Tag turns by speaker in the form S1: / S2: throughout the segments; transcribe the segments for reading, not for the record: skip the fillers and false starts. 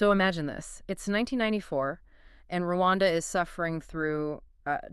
S1: So imagine this. It's 1994, and Rwanda is suffering through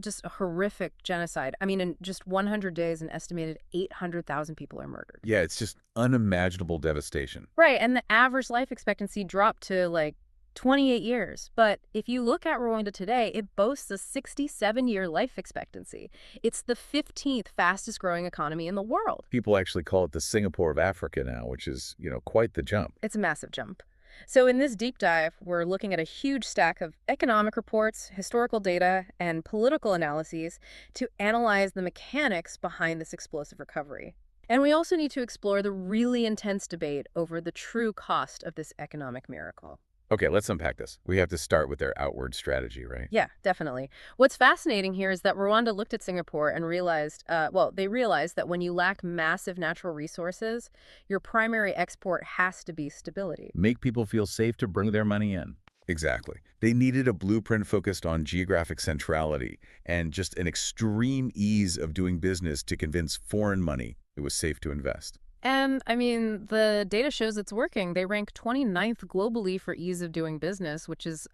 S1: just a horrific genocide. I mean, in just 100 days, an estimated 800,000 people are murdered.
S2: Yeah, it's just unimaginable devastation.
S1: Right, and the average life expectancy dropped to like 28 years. But if you look at Rwanda today, it boasts a 67-year life expectancy. It's the 15th fastest growing economy in the world.
S2: People actually call it the Singapore of Africa now, which is, quite the jump.
S1: It's a massive jump. So in this deep dive, we're looking at a huge stack of economic reports, historical data, and political analyses to analyze the mechanics behind this explosive recovery. And we also need to explore the really intense debate over the true cost of this economic miracle.
S2: Okay, let's unpack this. We have to start with their outward strategy, right?
S1: Yeah, definitely. What's fascinating here is that Rwanda looked at Singapore and realized, they realized that when you lack massive natural resources, your primary export has to be stability.
S2: Make people feel safe to bring their money in. Exactly. They needed a blueprint focused on geographic centrality and just an extreme ease of doing business to convince foreign money it was safe to invest.
S1: And, I mean, the data shows it's working. They rank 29th globally for ease of doing business, which is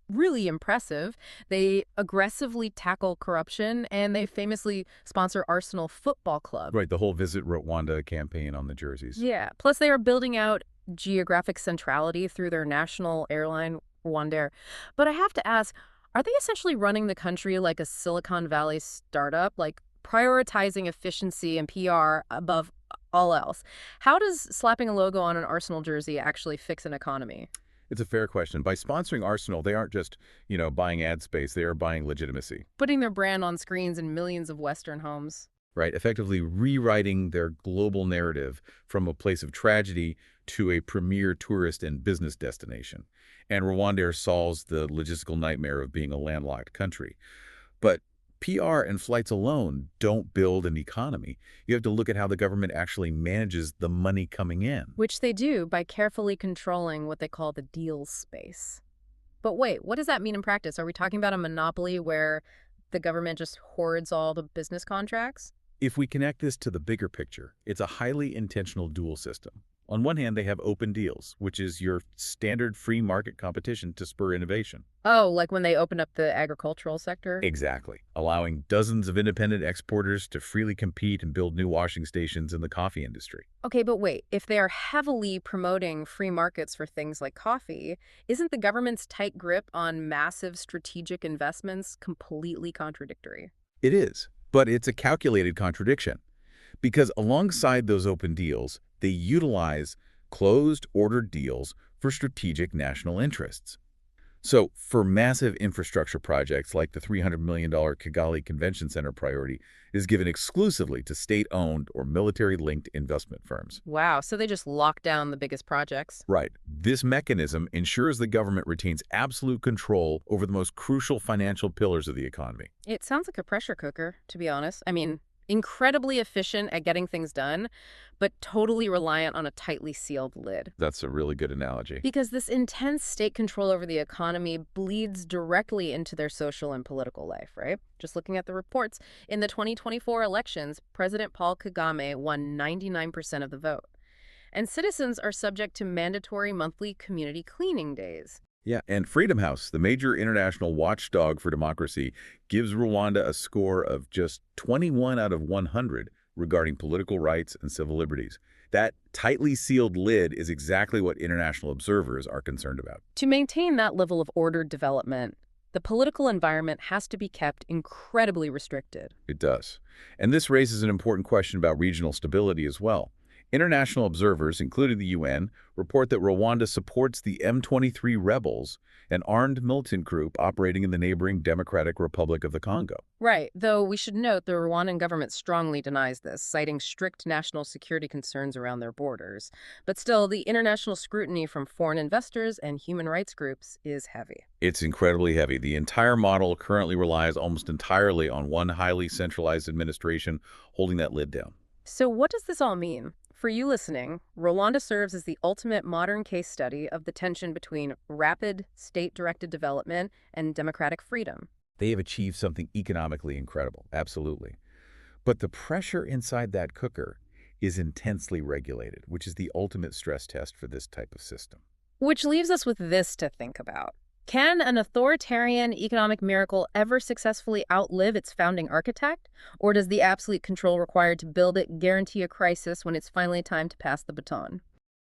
S1: really impressive. They aggressively tackle corruption, and they famously sponsor Arsenal Football Club.
S2: Right, the whole Visit Rwanda campaign on the jerseys.
S1: Yeah. Plus, they are building out geographic centrality through their national airline, Rwandair. But I have to ask, are they essentially running the country like a Silicon Valley startup, like prioritizing efficiency and PR above all else? How does slapping a logo on an Arsenal jersey actually fix an economy?
S2: It's a fair question. By sponsoring Arsenal, they aren't just, buying ad space. They are buying legitimacy,
S1: Putting their brand on screens in millions of Western homes.
S2: right? Effectively rewriting their global narrative from a place of tragedy to a premier tourist and business destination. And Rwanda solves the logistical nightmare of being a landlocked country. But PR and flights alone don't build an economy. You have to look at how the government actually manages the money coming in.
S1: Which they do by carefully controlling what they call the deal space. But wait, what does that mean in practice? Are we talking about a monopoly where the government just hoards all the business contracts?
S2: If we connect this to the bigger picture, it's a highly intentional dual system. On one hand, they have open deals, which is your standard free market competition to spur innovation.
S1: Oh, like when they opened up the agricultural sector?
S2: Exactly. Allowing dozens of independent exporters to freely compete and build new washing stations in the coffee industry.
S1: Okay, but wait, if they are heavily promoting free markets for things like coffee, isn't the government's tight grip on massive strategic investments completely contradictory?
S2: It is, but it's a calculated contradiction. Because alongside those open deals, they utilize closed ordered deals for strategic national interests. So for massive infrastructure projects like the $300 million Kigali Convention Center priority is given exclusively to state-owned or military-linked investment firms.
S1: Wow, so they just lock down the biggest projects.
S2: Right. This mechanism ensures the government retains absolute control over the most crucial financial pillars of the economy.
S1: It sounds like a pressure cooker, to be honest. I mean, incredibly efficient at getting things done, but totally reliant on a tightly sealed lid.
S2: That's a really good analogy.
S1: Because this intense state control over the economy bleeds directly into their social and political life, right? Just looking at the reports, in the 2024 elections, President Paul Kagame won 99% of the vote. And citizens are subject to mandatory monthly community cleaning days.
S2: Yeah, and Freedom House, the major international watchdog for democracy, gives Rwanda a score of just 21 out of 100 regarding political rights and civil liberties. That tightly sealed lid is exactly what international observers are concerned about.
S1: To maintain that level of ordered development, the political environment has to be kept incredibly restricted.
S2: It does. And this raises an important question about regional stability as well. International observers, including the UN, report that Rwanda supports the M23 rebels, an armed militant group operating in the neighboring Democratic Republic of the Congo.
S1: Right, though we should note the Rwandan government strongly denies this, citing strict national security concerns around their borders. But still, the international scrutiny from foreign investors and human rights groups is heavy.
S2: It's incredibly heavy. The entire model currently relies almost entirely on one highly centralized administration holding that lid down.
S1: So what does this all mean? For you listening, Rwanda serves as the ultimate modern case study of the tension between rapid state-directed development and democratic freedom.
S2: They have achieved something economically incredible, absolutely. But the pressure inside that cooker is intensely regulated, which is the ultimate stress test for this type of system.
S1: Which leaves us with this to think about. Can an authoritarian economic miracle ever successfully outlive its founding architect? Or does the absolute control required to build it guarantee a crisis when it's finally time to pass the baton?